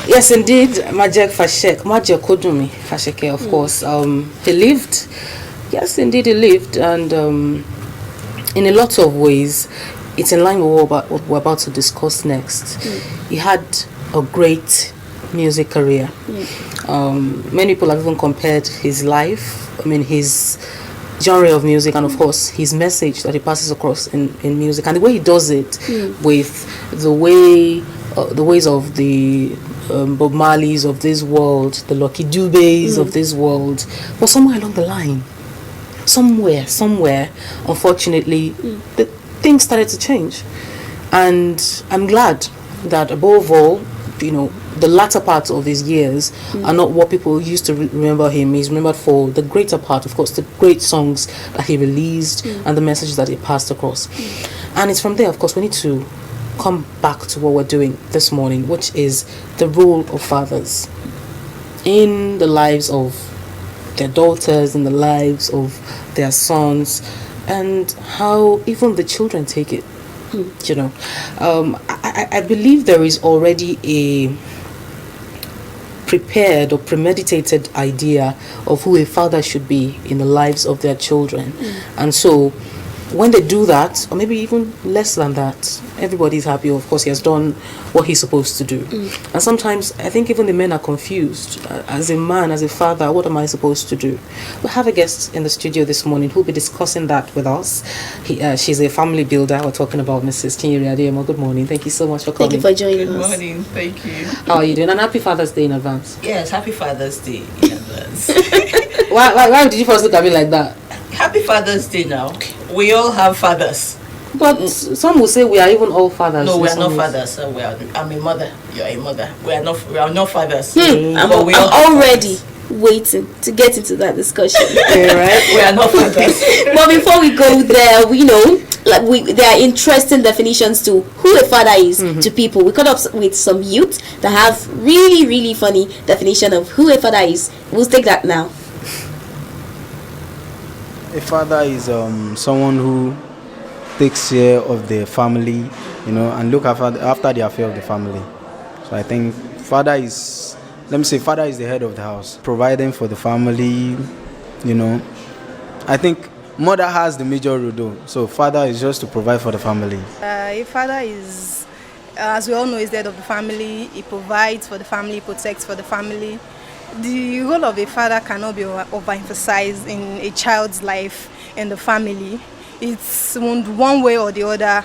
Yes, indeed, Majek Kodumi Fasheke, of course. He lived. Yes, indeed, he lived, and in a lot of ways, it's in line with what we're about to discuss next. He had a great music career. Many people have even compared his life, his genre of music, and of course his message that he passes across in music, and the way he does it with the ways of the Bob Marleys of this world, the Lucky Dubes of this world. But somewhere along the line, somewhere, unfortunately, the things started to change. And I'm glad that above all, the latter part of his years are not what people used to remember him. He's remembered for the greater part, of course, the great songs that he released and the message that he passed across. And it's from there, of course, we need to come back to what we're doing this morning, which is the role of fathers in the lives of their daughters, in the lives of their sons, and how even the children take it. I believe there is already a prepared or premeditated idea of who a father should be in the lives of their children. And so when they do that, or maybe even less than that, everybody's happy. Of course, he has done what he's supposed to do. And sometimes I think even the men are confused. As a man, as a father, what am I supposed to do? We have a guest in the studio this morning who will be discussing that with us. She's a family builder. We're talking about Mrs. Chinyere Adeyemo. Good morning. Thank you so much for coming. Thank you for joining us. Good morning. Thank you. How are you doing? And happy Father's Day in advance. Yes, happy Father's Day in advance. Why did you first look at me like that? Happy Father's Day now. We all have fathers. But some will say we are even all fathers. No, we are not fathers. So I'm a mother. You are a mother. We are not fathers. I'm already waiting to get into that discussion. Right? We are not fathers. But before we go there, there are interesting definitions to who a father is to people. We caught up with some youth that have really, really funny definition of who a father is. We'll take that now. A father is someone who takes care of the family, and look after the affair of the family. So I think father is the head of the house, providing for the family, I think mother has the major role though. So father is just to provide for the family. A father is, as we all know, is the head of the family. He provides for the family, he protects for the family. The role of a father cannot be overemphasized in a child's life in the family. It's one way or the other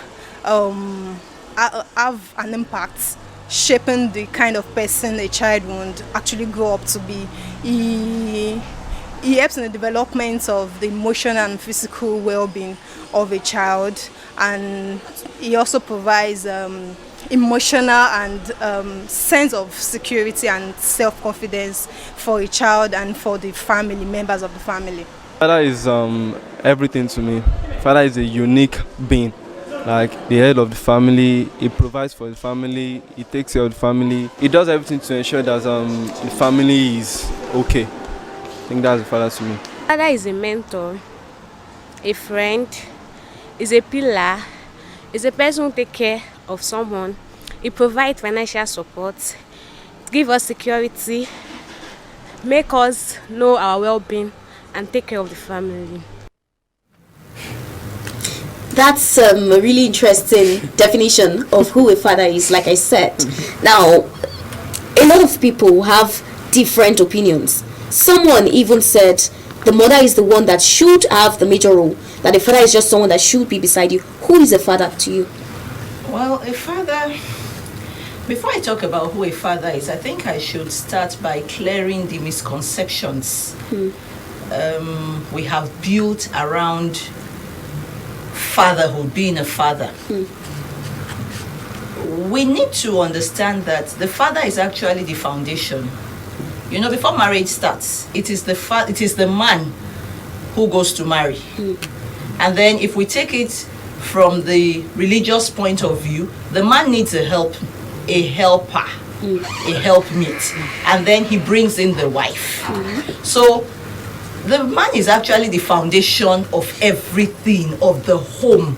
have an impact, shaping the kind of person a child would actually grow up to be. He helps in the development of the emotional and physical well-being of a child, and he also provides emotional and sense of security and self-confidence for a child and for the family, members of the family. Father is everything to me. Father is a unique being, like the head of the family. He provides for the family, he takes care of the family, he does everything to ensure that the family is okay. I think that's the father to me. Father is a mentor, a friend, is a pillar, is a person who takes care of someone. He provides financial support, give us security, make us know our well-being, and take care of the family. That's a really interesting definition of who a father is, like I said. Now, a lot of people have different opinions. Someone even said the mother is the one that should have the major role, that the father is just someone that should be beside you. Who is a father to you? Well, a father, before I talk about who a father is, I think I should start by clearing the misconceptions we have built around fatherhood, being a father. We need to understand that the father is actually the foundation. Before marriage starts, it is the man who goes to marry. And then if we take it from the religious point of view, the man needs a helper, a helpmeet, and then he brings in the wife. So the man is actually the foundation of everything, of the home,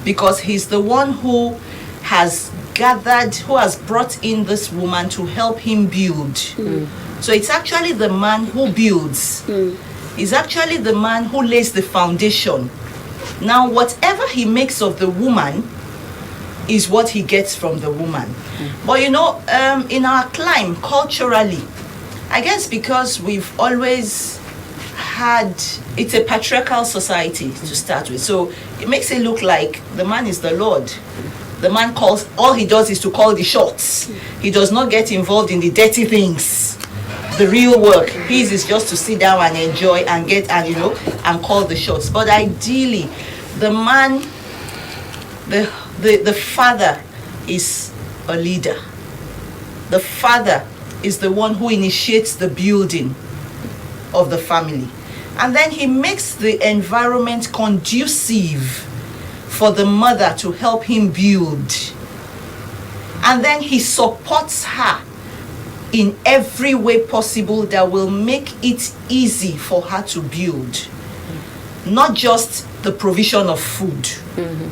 because he's the one who has gathered, who has brought in this woman to help him build. So it's actually the man who builds. It's actually the man who lays the foundation. Now, whatever he makes of the woman is what he gets from the woman. But you know, in our climb, culturally, I guess because we've always had, it's a patriarchal society to start with, so it makes it look like the man is the Lord. The man calls, all he does is to call the shots. He does not get involved in the dirty things, the real work. His is just to sit down and enjoy and get, and you know, and call the shots. But ideally, the man, the father is a leader. The father is the one who initiates the building of the family. And then he makes the environment conducive for the mother to help him build. And then he supports her in every way possible that will make it easy for her to build. Not just the provision of food,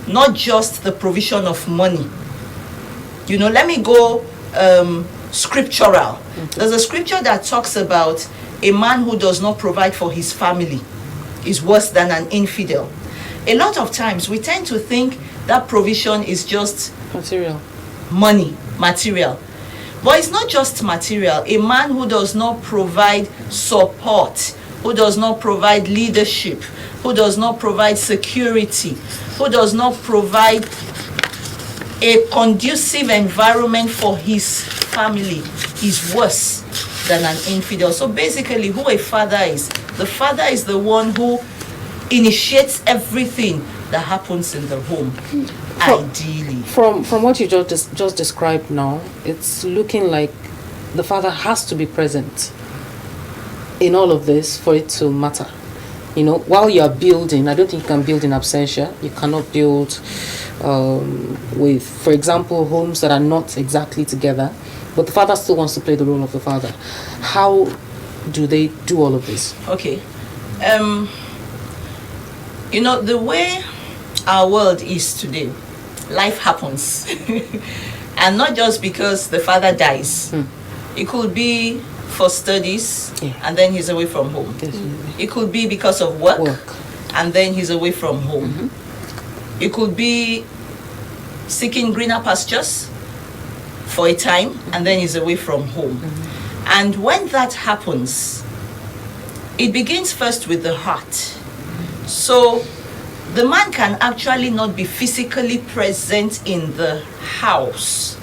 not just the provision of money. You know, let me go scriptural. There's a scripture that talks about a man who does not provide for his family is worse than an infidel. A lot of times we tend to think that provision is just Material. money, material. But it's not just material. A man who does not provide support, who does not provide leadership, who does not provide security, who does not provide a conducive environment for his family is worse than an infidel. So basically, who a father is, the father is the one who initiates everything that happens in the home, ideally. From what you just described now, it's looking like the father has to be present in all of this for it to matter. You know, while you are building, I don't think you can build in absentia. You cannot build with, for example, homes that are not exactly together, but the father still wants to play the role of the father. How do they do all of this? Okay. You know, the way our world is today, life happens. And not just because the father dies. It could be for studies, and then he's away from home. It could be because of work, and then he's away from home. It could be seeking greener pastures for a time, and then he's away from home. And when that happens, it begins first with the heart. So the man can actually not be physically present in the house,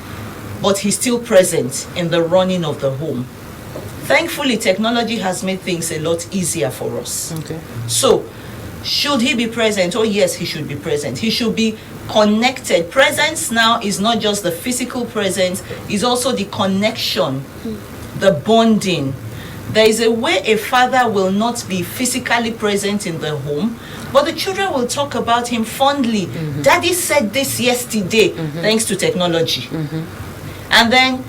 but he's still present in the running of the home. Thankfully, technology has made things a lot easier for us. So, should he be present? Oh yes, he should be present. He should be connected. Presence now is not just the physical presence, it's also the connection, the bonding. There is a way a father will not be physically present in the home, but the children will talk about him fondly. Daddy said this yesterday, thanks to technology. And then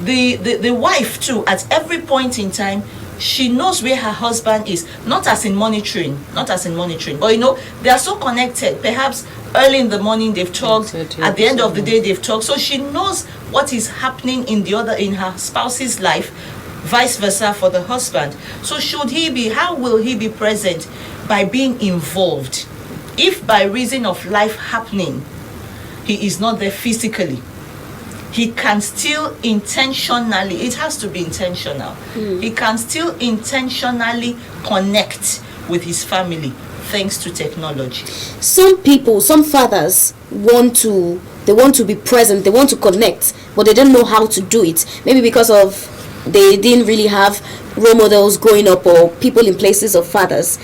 the wife too, at every point in time, she knows where her husband is, not as in monitoring, but you know, they are so connected. Perhaps early in the morning they've talked, at the end of the day they've talked, so she knows what is happening in her spouse's life, vice versa for the husband. So how will he be present? By being involved. If by reason of life happening, he is not there physically, he can still intentionally, it has to be intentional, he can still intentionally connect with his family thanks to technology. Some people, some fathers want to be present, they want to connect, but they don't know how to do it. Maybe because of they didn't really have role models growing up or people in places of fathers.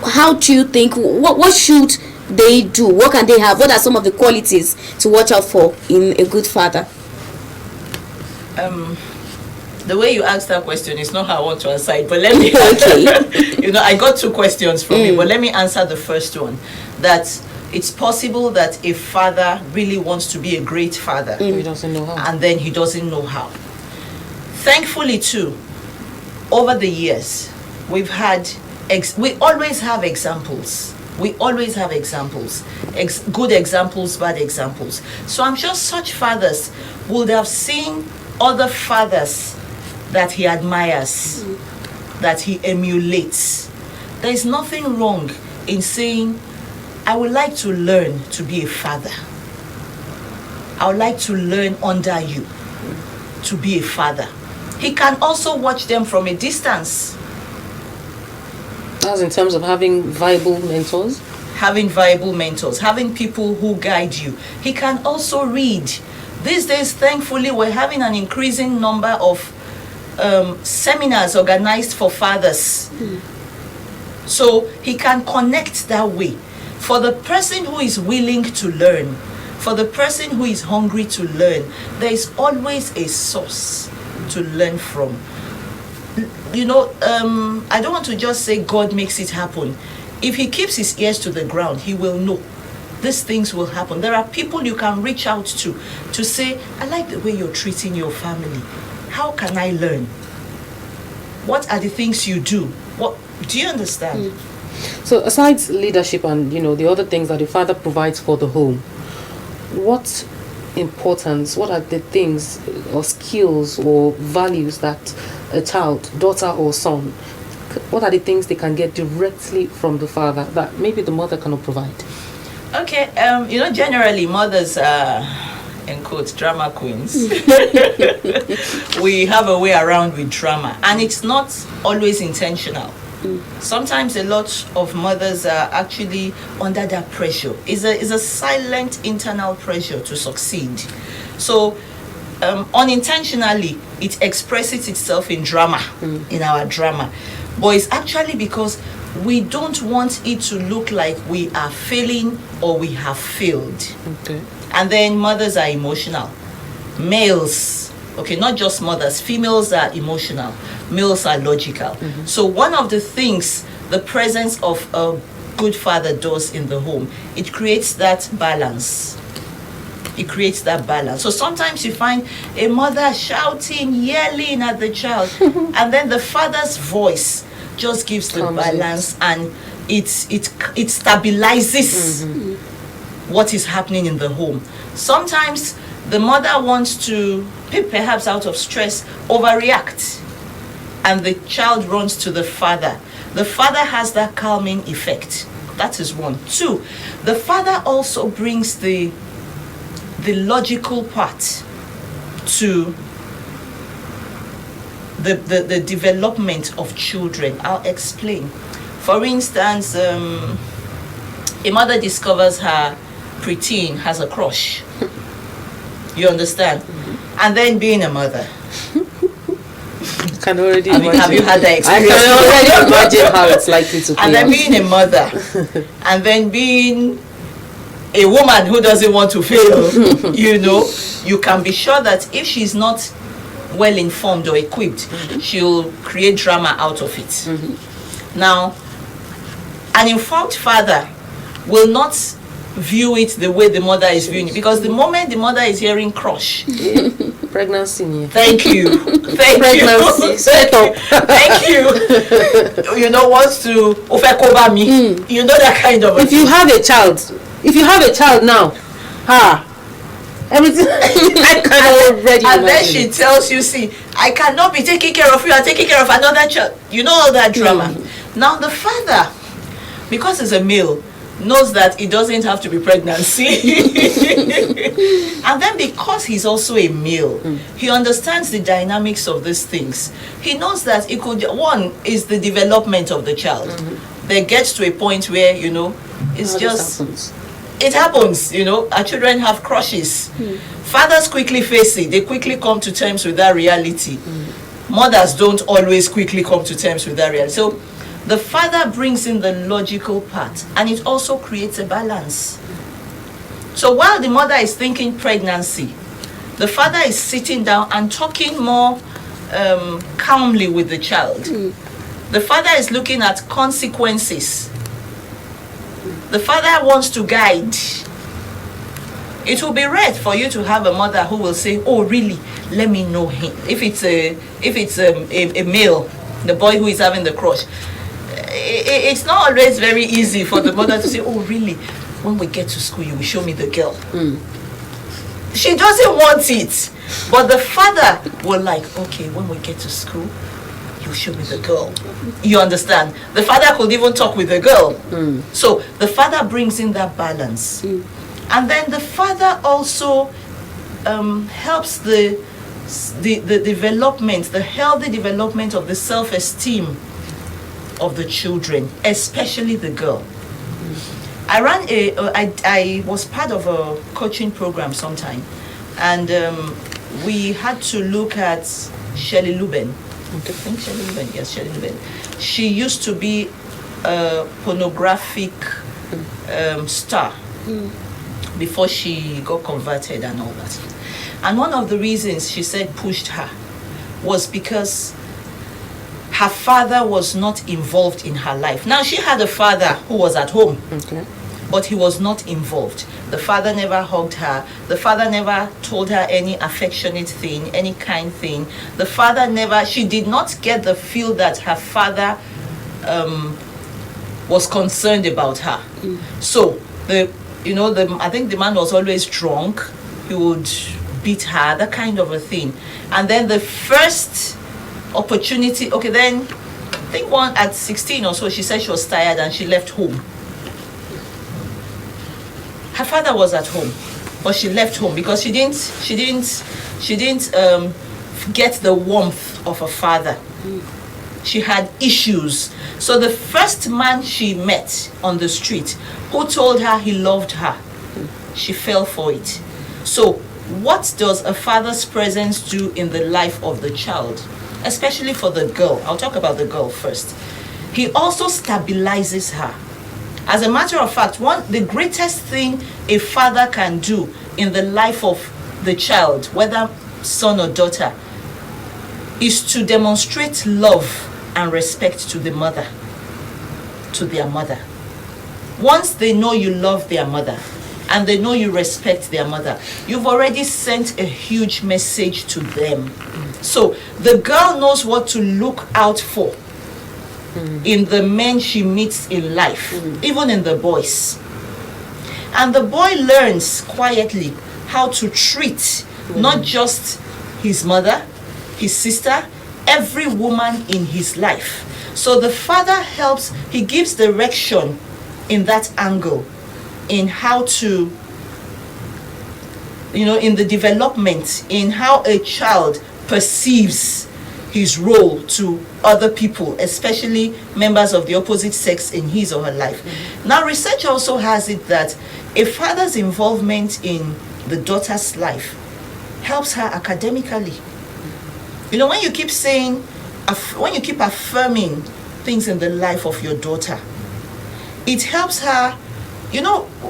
How do you think, what should they do? What can they have? What are some of the qualities to watch out for in a good father? The way you asked that question is not how I want to answer it, but let me you know, I got two questions from you, but let me answer the first one. That it's possible that a father really wants to be a great father, He doesn't know how. and then he doesn't know how. Thankfully too, over the years, we always have examples We always have examples, good examples, bad examples. So I'm sure such fathers would have seen other fathers that he admires, that he emulates. There is nothing wrong in saying, I would like to learn to be a father. I would like to learn under you to be a father. He can also watch them from a distance. That's in terms of having viable mentors. Having viable mentors, having people who guide you. He can also read. These days, thankfully, we're having an increasing number of seminars organized for fathers. So he can connect that way. For the person who is willing to learn, for the person who is hungry to learn, there is always a source to learn from. You know, I don't want to just say God makes it happen. If he keeps his ears to the ground, he will know these things will happen. There are people you can reach out to say, I like the way you're treating your family. How can I learn? What are the things you do? What do you understand? So aside leadership and, you know, the other things that the father provides for the home, what importance, what are the things or skills or values that a child, daughter or son, what are the things they can get directly from the father that maybe the mother cannot provide? Okay, you know, generally mothers are, in quotes, drama queens. We have a way around with drama, and it's not always intentional. Sometimes a lot of mothers are actually under that pressure. It's a silent internal pressure to succeed. So unintentionally, it expresses itself in drama, in our drama. But it's actually because we don't want it to look like we are failing or we have failed. Okay. And then mothers are emotional. Males, okay, not just mothers, females are emotional. Males are logical. So one of the things the presence of a good father does in the home, it creates that balance. It creates that balance. So sometimes you find a mother shouting, yelling at the child, and then the father's voice just gives the balance, and it stabilizes what is happening in the home. Sometimes the mother wants to, perhaps out of stress, overreact, and the child runs to the father. The father has that calming effect. That is one. Two, the father also brings the logical part to the development of children. I'll explain. For instance, a mother discovers her preteen has a crush. You understand? And then being a mother. Can already Have you had that experience? I can already imagine how it's likely to play And then out. being a mother, and then being a woman who doesn't want to fail, you know, you can be sure that if she's not well informed or equipped, she'll create drama out of it. Now, an informed father will not view it the way the mother is viewing it, because the moment the mother is hearing crush, Pregnancy. Yeah. thank you, Pregnancy. Set up. thank you, you know, wants to offer me, you know, that kind of a If you have a child now, everything I can already and then imagine. she tells you, see, I cannot be taking care of you, I'm taking care of another child. You know, all that drama. Now the father, because he's a male, knows that it doesn't have to be pregnancy. And then because he's also a male, he understands the dynamics of these things. He knows that it could, one is the development of the child. There gets to a point where, you know, it's How this just happens. it happens, you know. Our children have crushes. Fathers quickly face it. They quickly come to terms with that reality. Mothers don't always quickly come to terms with that reality. So the father brings in the logical part, and it also creates a balance. So while the mother is thinking pregnancy, the father is sitting down and talking more calmly with the child. The father is looking at consequences. The father wants to guide. It will be rare for you to have a mother who will say, oh really, let me know him. If it's a male, the boy who is having the crush, it's not always very easy for the mother to say, oh really, when we get to school you will show me the girl. She doesn't want it, but the father will like, okay, when we get to school you show me the girl. You understand? The father could even talk with the girl. So the father brings in that balance. And then the father also helps the development, the healthy development of the self-esteem of the children, especially the girl. I was part of a coaching program sometime, and we had to look at Shelley Luben. I think Shelley Luben, yes, Shelley Luben. She used to be a pornographic star before she got converted and all that. And one of the reasons she said pushed her was because her father was not involved in her life. Now, she had a father who was at home, but he was not involved. The father never hugged her. The father never told her any affectionate thing, any kind thing. The father never, she did not get the feel that her father was concerned about her. So, I think the man was always drunk. He would beat her, that kind of a thing. And then the first opportunity, okay, then I think one at 16 or so, she said she was tired and she left home. Her father was at home, but she left home because she didn't get the warmth of her father. She had issues. So the first man she met on the street who told her he loved her, she fell for it. So what does a father's presence do in the life of the child, especially for the girl? I'll talk about the girl first. He also stabilizes her. As a matter of fact, the greatest thing a father can do in the life of the child, whether son or daughter, is to demonstrate love and respect to the mother, to their mother. Once they know you love their mother and they know you respect their mother, you've already sent a huge message to them. So the girl knows what to look out for in the men she meets in life, even in the boys. And the boy learns quietly how to treat not just his mother, his sister, every woman in his life. So the father helps, he gives direction in that angle, in how to, in the development, in how a child perceives his role to other people, especially members of the opposite sex in his or her life. Now, research also has it that a father's involvement in the daughter's life helps her academically. When you keep saying, when you keep affirming things in the life of your daughter, it helps her.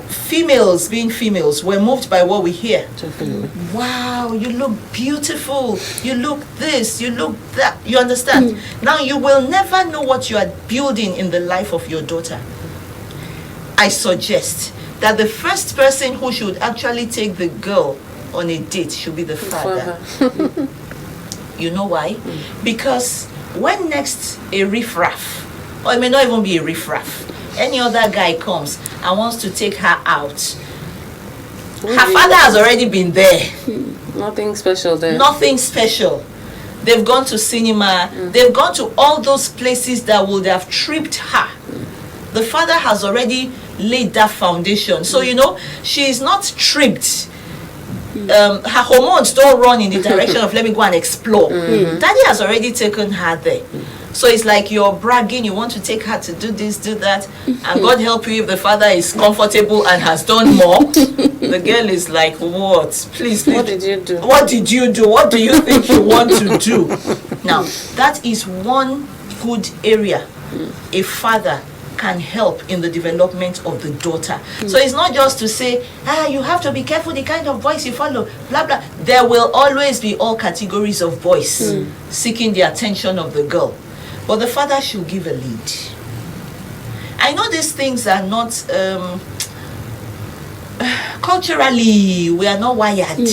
Females being females, we're moved by what we hear. Definitely. Wow, you look beautiful. You look this, you look that. You understand? Now, you will never know what you are building in the life of your daughter. I suggest that the first person who should actually take the girl on a date should be the father. You know why? Because when next a riffraff, or it may not even be a riffraff, any other guy comes and wants to take her out, her father has already been there. Nothing special there. Nothing special. They've gone to cinema. They've gone to all those places that would have tripped her. The father has already laid that foundation. So, she is not tripped. Her hormones don't run in the direction of let me go and explore. Daddy has already taken her there. So it's like you're bragging, you want to take her to do this, do that, and God help you if the father is comfortable and has done more. The girl is like, what? Please. What did you do? What did you do? What do you think you want to do? Now, that is one good area a father can help in the development of the daughter. So it's not just to say, you have to be careful the kind of boys you follow, blah, blah. There will always be all categories of boys seeking the attention of the girl. But the father should give a lead. I know these things are not, culturally, we are not wired.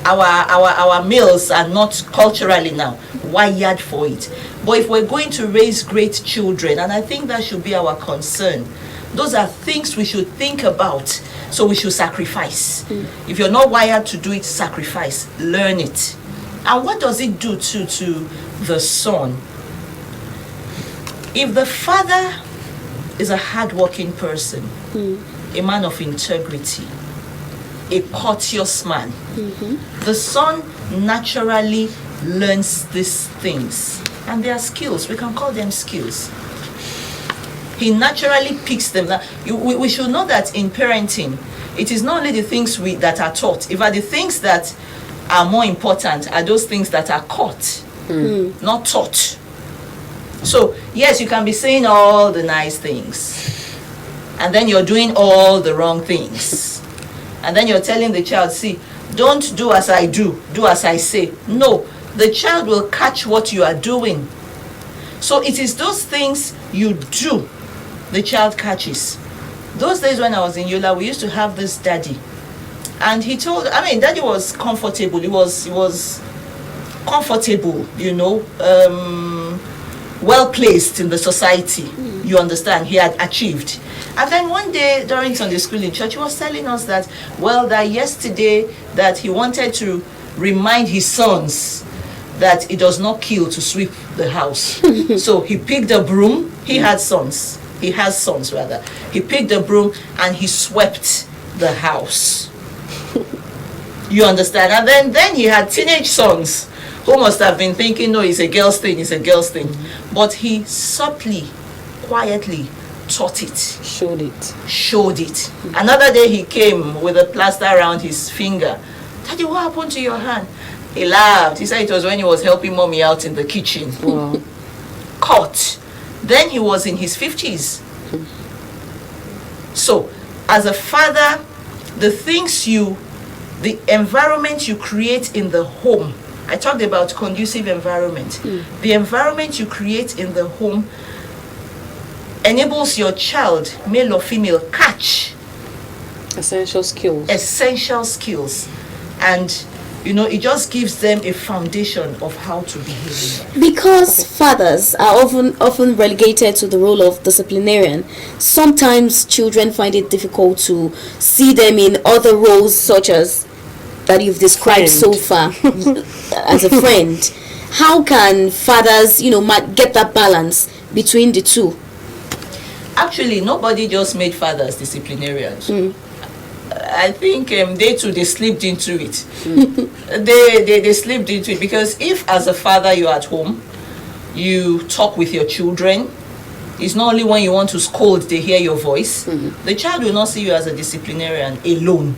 our males are not culturally now wired for it. But if we're going to raise great children, and I think that should be our concern, those are things we should think about. So we should sacrifice. If you're not wired to do it, sacrifice. Learn it. And what does it do to the son? If the father is a hardworking person, a man of integrity, a courteous man, the son naturally learns these things. And they are skills. We can call them skills. He naturally picks them. Now, we should know that in parenting, it is not only the things that are taught. In fact, the things that are more important are those things that are caught, not taught. So, yes, you can be saying all the nice things, and then you're doing all the wrong things. And then you're telling the child, see, don't do as I do, do as I say. No, the child will catch what you are doing. So it is those things you do, the child catches. Those days when I was in Yola, we used to have this daddy. And he told, daddy was comfortable. He was comfortable, well placed in the society. You understand? He had achieved. And then one day during Sunday school in church, he was telling us that, that yesterday that he wanted to remind his sons that it does not kill to sweep the house. So he picked a broom. He has sons, rather. He picked a broom and he swept the house. You understand? And then he had teenage sons who must have been thinking, no, it's a girl's thing, it's a girl's thing. But he subtly, quietly taught it. Showed it. Another day he came with a plaster around his finger. Daddy, what happened to your hand? He laughed. He said it was when he was helping mommy out in the kitchen. Wow. Caught. Then he was in his 50s. So, as a father, the environment you create in the home, I talked about conducive environment. The environment you create in the home enables your child, male or female, catch essential skills. And it just gives them a foundation of how to behave. Because fathers are often relegated to the role of disciplinarian, sometimes children find it difficult to see them in other roles, such as that you've described so far as a friend. How can fathers, get that balance between the two? Actually, nobody just made fathers disciplinarians. I think they slipped into it. They slipped into it, because if as a father you're at home, you talk with your children, it's not only when you want to scold they hear your voice. The child will not see you as a disciplinarian alone.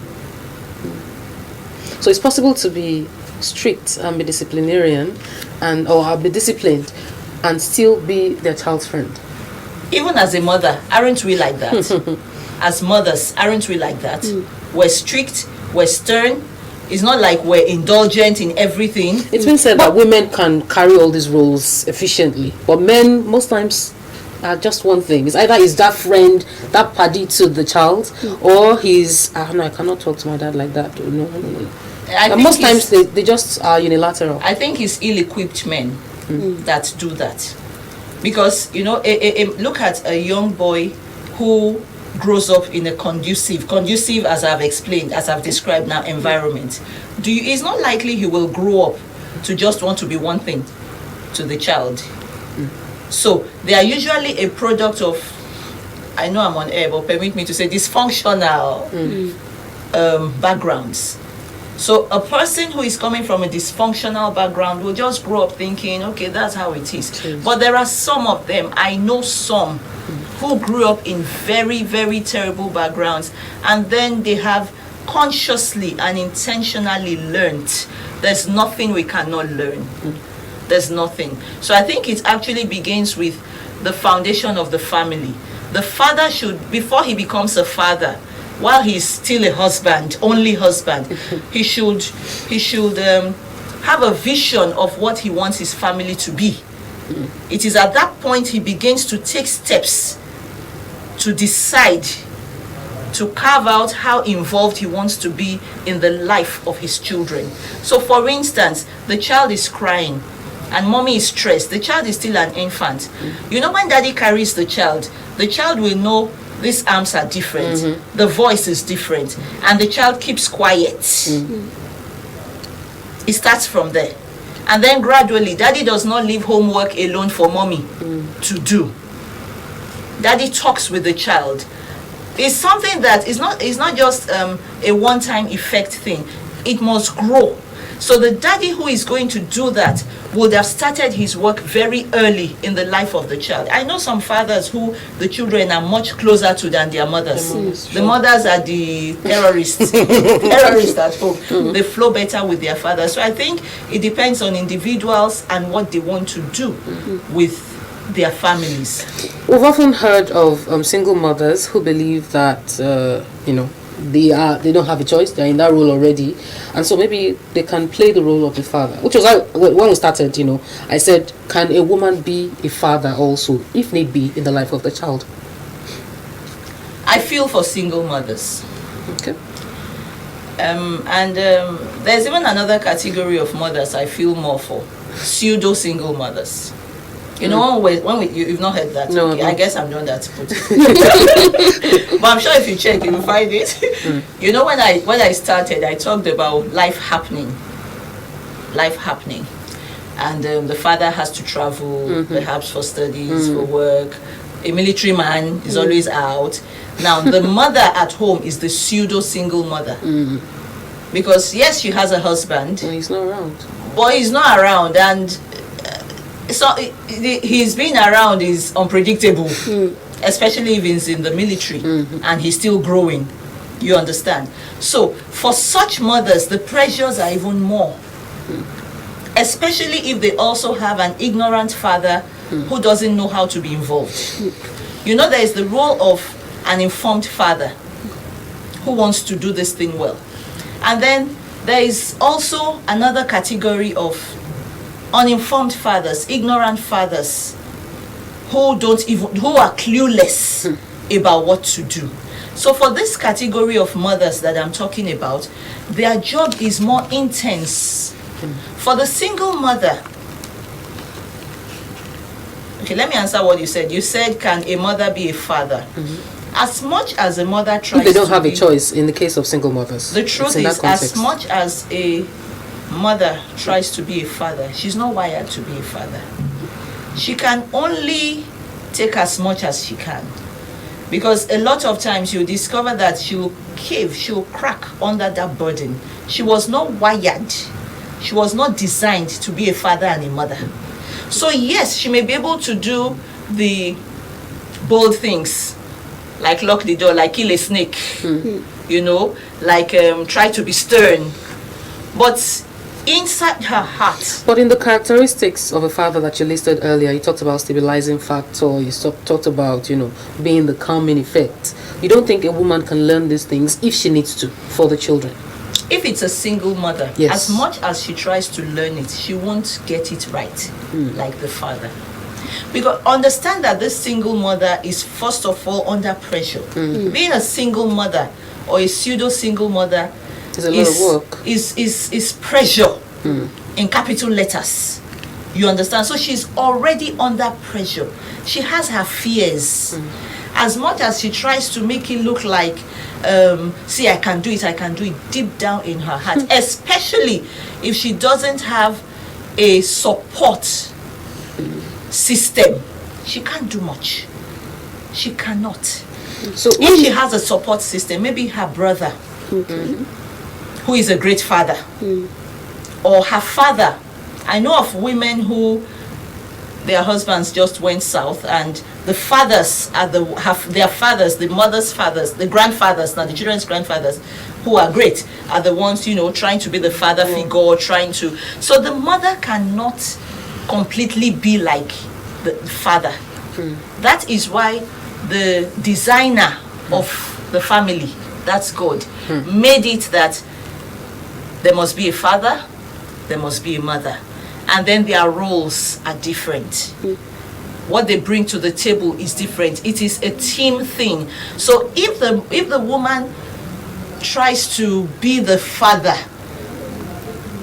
So it's possible to be strict and be disciplinarian or be disciplined and still be their child's friend. Even as a mother, aren't we like that? As mothers, aren't we like that? We're strict, we're stern. It's not like we're indulgent in everything. It's been said that women can carry all these roles efficiently, but men most times are just one thing. It's either he's that friend, that paddy to the child, or he's no, I cannot talk to my dad like that. No. And most times they just are unilateral. I think it's ill-equipped men that do that, because look at a young boy who grows up in a conducive as I've explained, as I've described now, environment. It's not likely he will grow up to just want to be one thing to the child. So they are usually a product of, I know I'm on air, but permit me to say, dysfunctional backgrounds. So a person who is coming from a dysfunctional background will just grow up thinking, okay, that's how it is. But there are some of them, I know some, who grew up in very, very terrible backgrounds, and then they have consciously and intentionally learned. There's nothing we cannot learn. There's nothing. So I think it actually begins with the foundation of the family. The father should, before he becomes a father, while he's still a husband, only husband, he should have a vision of what he wants his family to be. It is at that point he begins to take steps to decide to carve out how involved he wants to be in the life of his children. So for instance, the child is crying and mommy is stressed. The child is still an infant. You know, when daddy carries the child will know these arms are different, the voice is different, and the child keeps quiet. It starts from there. And then gradually, daddy does not leave homework alone for mommy to do. Daddy talks with the child. It's something that is not just a one-time effect thing. It must grow. So the daddy who is going to do that would have started his work very early in the life of the child. I know some fathers who the children are much closer to than their mothers. The mothers are the terrorists, terrorists at home. They flow better with their fathers. So I think it depends on individuals and what they want to do with their families. We've often heard of single mothers who believe that they don't have a choice, they're in that role already, and so maybe they can play the role of the father, which was when we started. I said, can a woman be a father also, if need be, in the life of the child? I feel for single mothers. Okay. There's even another category of mothers I feel more for: pseudo single mothers. You've not heard that. No, okay, no. I guess I'm the one that put it. But I'm sure if you check, you will find it. You know, when I started, I talked about life happening, and the father has to travel, perhaps for studies, for work. A military man is always out. Now, the mother at home is the pseudo single mother, because yes, she has a husband, Well, he's not around. but he's not around, and so his being around is unpredictable, especially if he's in the military and he's still growing. You understand? So for such mothers, the pressures are even more, especially if they also have an ignorant father who doesn't know how to be involved. You know, there is the role of an informed father who wants to do this thing well, and then there is also another category of uninformed fathers, ignorant fathers, who are clueless about what to do. So for this category of mothers that I'm talking about, their job is more intense. For the single mother, okay, let me answer what you said. You said, can a mother be a father? As much as a mother tries If they don't have be, a choice in the case of single mothers. the truth It's in that is, as context. much as a mother tries to be a father, she's not wired to be a father. She can only take as much as she can, because a lot of times you'll discover that she will cave, she will crack under that burden. She was not wired, she was not designed to be a father and a mother. So yes, she may be able to do the bold things, like lock the door, like kill a snake, like try to be stern, but inside her heart. But in the characteristics of a father that you listed earlier, you talked about stabilizing factor, you talked about, being the calming effect. You don't think a woman can learn these things if she needs to for the children? If it's a single mother, Yes. as much as she tries to learn it, she won't get it right like the father. Because understand that this single mother is first of all under pressure. Being a single mother or a pseudo single mother It's a lot of work. is pressure in capital letters. You understand? So she's already under pressure. She has her fears. As much as she tries to make it look like, see, I can do it deep down in her heart, especially if she doesn't have a support system, she can't do much. She cannot. So If she has a support system, maybe her brother, who is a great father, or her father. I know of women who their husbands just went south, and the fathers are their fathers, the mother's fathers, the grandfathers, now the children's grandfathers, who are great, are the ones trying to be the father figure, so the mother cannot completely be like the father. That is why the designer of the family, that's God, made it that there must be a father, there must be a mother, and then their roles are different. what they bring to the table is different. It is a team thing. So if the woman tries to be the father,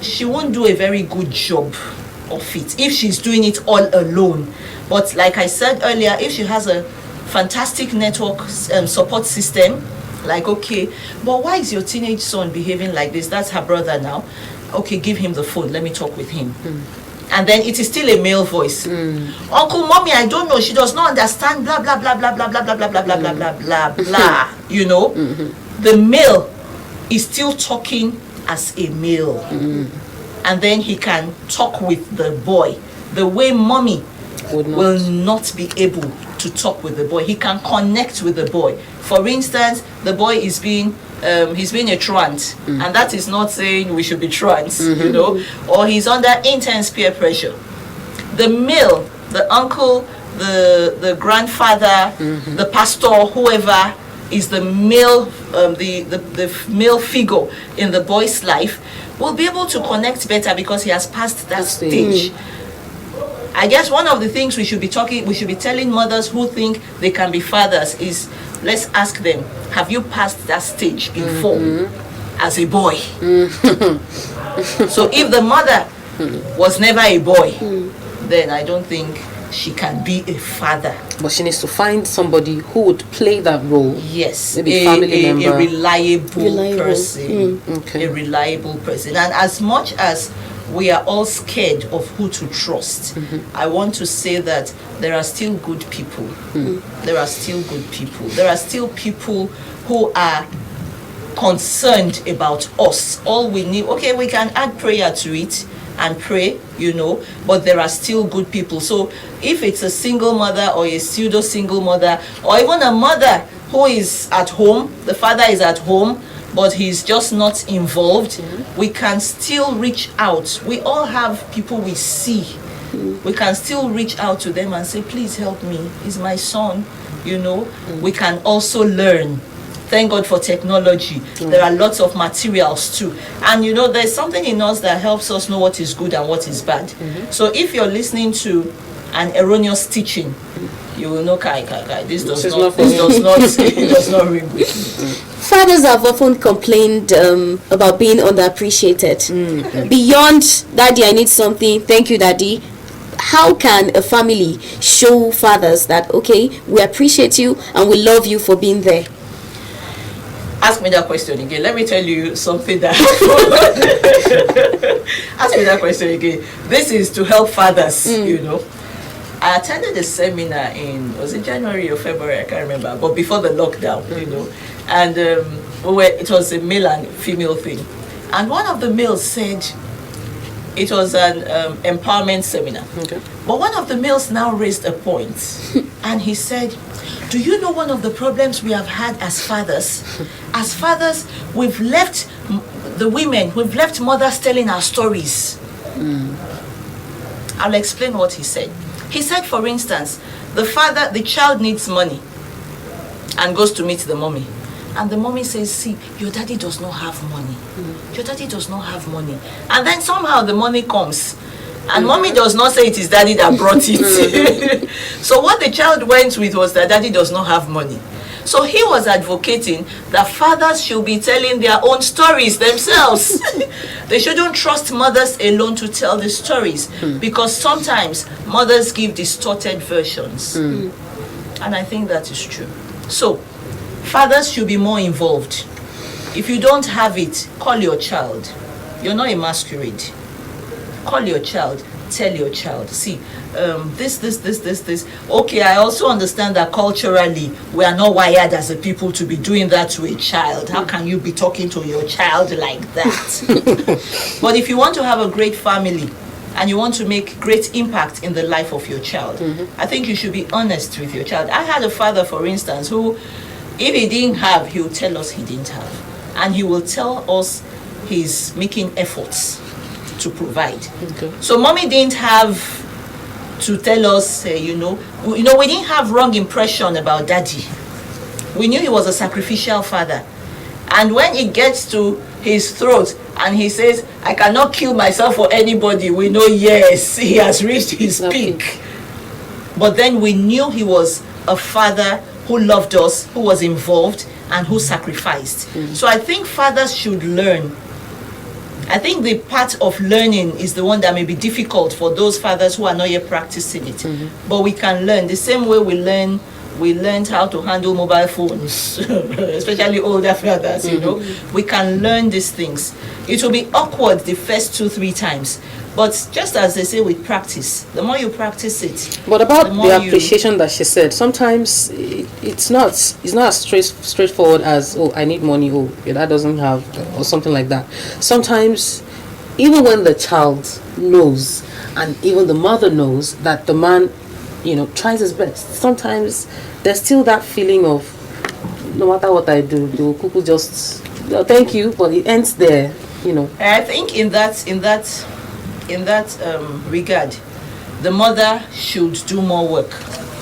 she won't do a very good job of it if she's doing it all alone. But like I said earlier, if she has a fantastic network support system, like, okay, but why is your teenage son behaving like this? That's her brother now. Okay, give him the phone, let me talk with him. And then it is still a male voice. Uncle, mommy, I don't know, she does not understand, blah blah blah blah blah blah blah blah blah blah blah blah blah blah. You know, the male is still talking as a male, and then he can talk with the boy the way mommy will not be able to talk with the boy. He can connect with the boy. For instance, the boy is being he's being a truant, and that is not saying we should be trans, you know, or he's under intense peer pressure. The male, the uncle, the grandfather, the pastor, whoever is the male, the male figure in the boy's life, will be able to connect better because he has passed that stage. I guess one of the things we should be telling mothers who think they can be fathers is, let's ask them, have you passed that stage in form as a boy? So if the mother was never a boy, then I don't think she can be a father. But she needs to find somebody who would play that role. Yes, maybe family member. A reliable person. Okay. A reliable person. And as much as we are all scared of who to trust, I want to say that there are still good people. There are still good people. There are still people who are concerned about us. All we need, okay, we can add prayer to it and pray, you know, but there are still good people. So if it's a single mother or a pseudo single mother, or even a mother who is at home, the father is at home, but he's just not involved, we can still reach out. We all have people we see. We can still reach out to them and say, please help me, he's my son, you know. We can also learn. Thank God for technology. There are lots of materials too. And you know, there's something in us that helps us know what is good and what is bad. So if you're listening to an erroneous teaching, you will know, this does not ring with me. Fathers have often complained about being underappreciated. Beyond, daddy, I need something, thank you, daddy. How can a family show fathers that, okay, we appreciate you and we love you for being there? Ask me that question again. Let me tell you something that ask me that question again. This is to help fathers, you know. I attended a seminar was it January or February, I can't remember, but before the lockdown, you know. And it was a male and female thing. And one of the males said it was an empowerment seminar. Okay. But one of the males now raised a point, and he said, do you know one of the problems we have had as fathers? As fathers, we've left mothers telling our stories. I'll explain what he said. He said, for instance, the child needs money and goes to meet the mommy. And the mommy says, see, your daddy does not have money. Your daddy does not have money. And then somehow the money comes. And mommy does not say it is daddy that brought it. So what the child went with was that daddy does not have money. So he was advocating that fathers should be telling their own stories themselves. They shouldn't trust mothers alone to tell the stories, because sometimes mothers give distorted versions. And I think that is true. So fathers should be more involved. If you don't have it, call your child. You're not a masquerade. Call your child, tell your child, see, this. Okay, I also understand that culturally we are not wired as a people to be doing that to a child. How can you be talking to your child like that? But if you want to have a great family and you want to make great impact in the life of your child, I think you should be honest with your child. I had a father, for instance, who, if he didn't have, he would tell us he didn't have. And he will tell us he's making efforts to provide. Okay. So mommy didn't have to tell us, we didn't have wrong impression about daddy. We knew he was a sacrificial father. And when it gets to his throat and he says, I cannot kill myself for anybody, we know, yes, he has reached his peak. but then we knew he was a father who loved us, who was involved, and who sacrificed. So I think fathers should learn. I think the part of learning is the one that may be difficult for those fathers who are not yet practicing it. But we can learn the same way we learned how to handle mobile phones, especially older fathers, you know. We can learn these things. It will be awkward the first 2-3 times, but just as they say with practice, the more you practice it. But about the appreciation that she said, sometimes it's not as straightforward as, oh, I need money, oh, your dad doesn't have, or something like that. Sometimes, even when the child knows, and even the mother knows that the man, tries his best, sometimes there's still that feeling of, no matter what I do, the cuckoo just, thank you, but it ends there, I think in that regard, the mother should do more work.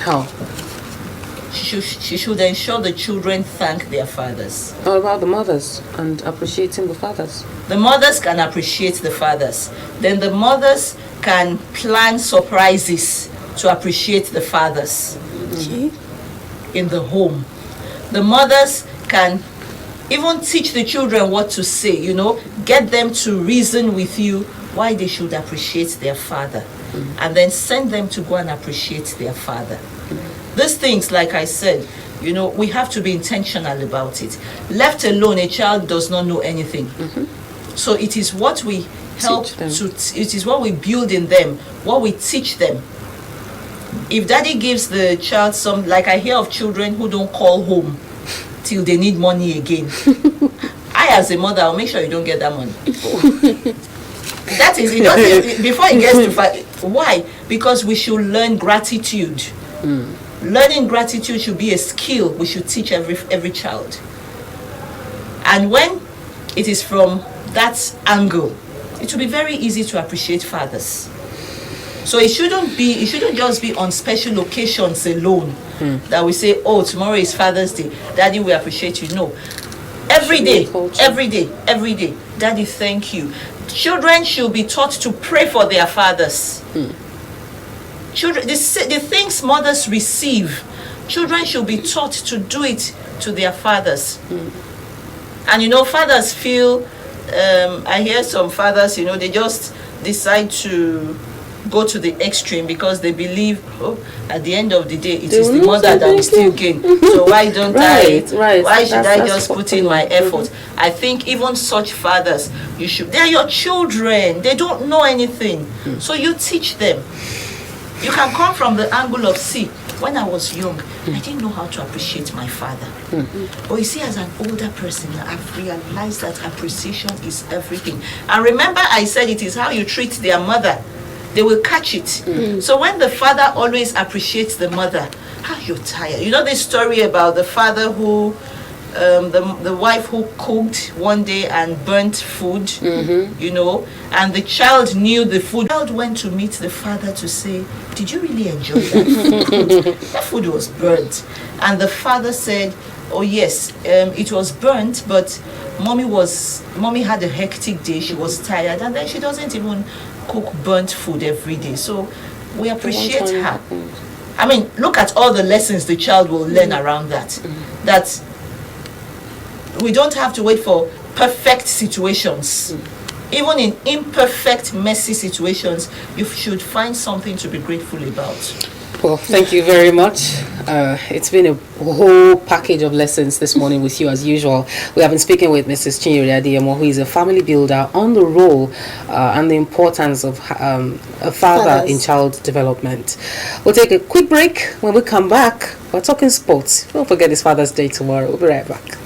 How? She should ensure the children thank their fathers. What about the mothers and appreciating the fathers? The mothers can appreciate the fathers. Then the mothers can plan surprises to appreciate the fathers in the home. The mothers can even teach the children what to say, get them to reason with you why they should appreciate their father, and then send them to go and appreciate their father. These things, like I said, we have to be intentional about it. Left alone, a child does not know anything. So it is what we help it is what we build in them, what we teach them. If daddy gives the child some, like I hear of children who don't call home till they need money again. I, as a mother, I'll make sure you don't get that money. That is, before it gets to why? Because we should learn gratitude. Learning gratitude should be a skill we should teach every child. And when it is from that angle, it will be very easy to appreciate fathers. So it shouldn't just be on special occasions alone that we say, oh, tomorrow is Father's Day, Daddy, we appreciate you. No. Every day, Daddy, thank you. Children should be taught to pray for their fathers. Children, the things mothers receive, children should be taught to do it to their fathers. And fathers feel, I hear some fathers, they just decide to go to the extreme because they believe, at the end of the day, it is the mother that will still gain. So why don't why should I just put in my effort? I think even such fathers, they're your children. They don't know anything. So you teach them. You can come from the angle of, see, when I was young, I didn't know how to appreciate my father. But you see, as an older person, I've realized that appreciation is everything. And remember, I said it is how you treat their mother. They will catch it. So when the father always appreciates the mother, you're tired. You know this story about the father who, the wife who cooked one day and burnt food, and the child knew the food. The child went to meet the father to say, did you really enjoy that food? That food was burnt. And the father said, oh yes, it was burnt, but mommy had a hectic day, she was tired, and then she doesn't even cook burnt food every day. So we appreciate her. I mean, look at all the lessons the child will learn around that. That we don't have to wait for perfect situations. Even in imperfect, messy situations, you should find something to be grateful about. Well, thank you very much. It's been a whole package of lessons this morning with you as usual. We have been speaking with Mrs. Chinyere Adeyemo, who is a family builder, on the role and the importance of a father in child development. We'll take a quick break. When we come back, we're talking sports. Don't forget it's Father's Day tomorrow. We'll be right back.